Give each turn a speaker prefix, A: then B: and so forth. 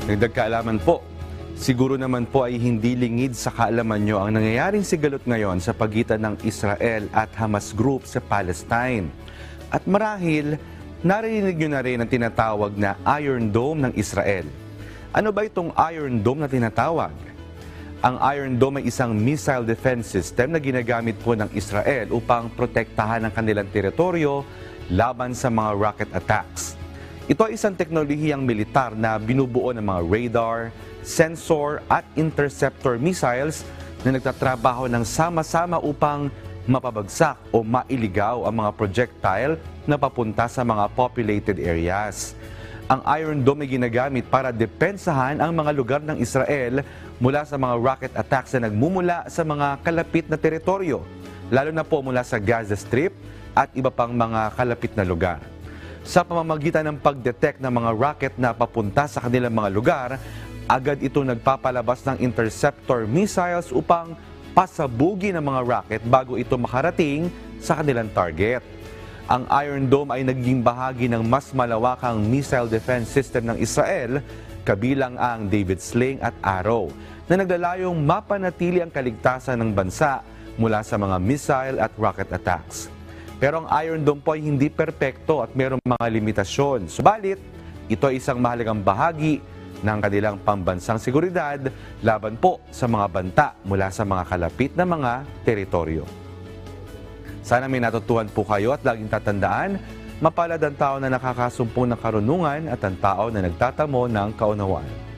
A: Dagdag kaalaman po, siguro naman po ay hindi lingid sa kaalaman nyo ang nangyayaring sigalot ngayon sa pagitan ng Israel at Hamas group sa Palestine. At marahil, narinig nyo na rin ang tinatawag na Iron Dome ng Israel. Ano ba itong Iron Dome na tinatawag? Ang Iron Dome ay isang missile defense system na ginagamit po ng Israel upang protektahan ang kanilang teritoryo laban sa mga rocket attacks. Ito ay isang teknolohiyang militar na binubuo ng mga radar, sensor at interceptor missiles na nagtatrabaho ng sama-sama upang mapabagsak o mailigaw ang mga projectile na papunta sa mga populated areas. Ang Iron Dome ay ginagamit para depensahan ang mga lugar ng Israel mula sa mga rocket attacks na nagmumula sa mga kalapit na teritoryo, lalo na po mula sa Gaza Strip at iba pang mga kalapit na lugar. Sa pamamagitan ng pag-detect ng mga rocket na papunta sa kanilang mga lugar, agad ito nagpapalabas ng interceptor missiles upang pasabugin ang mga rocket bago ito makarating sa kanilang target. Ang Iron Dome ay naging bahagi ng mas malawakang missile defense system ng Israel, kabilang ang David Sling at Arrow, na naglalayong mapanatili ang kaligtasan ng bansa mula sa mga missile at rocket attacks. Pero ang Iron Dome po ay hindi perpekto at mayroong mga limitasyon. Subalit, ito ay isang mahalagang bahagi ng kanilang pambansang seguridad laban po sa mga banta mula sa mga kalapit na mga teritoryo. Sana may natutuhan po kayo at laging tatandaan, mapalad ang tao na nakakasumpong ng karunungan at ang tao na nagtatamo ng kaunawaan.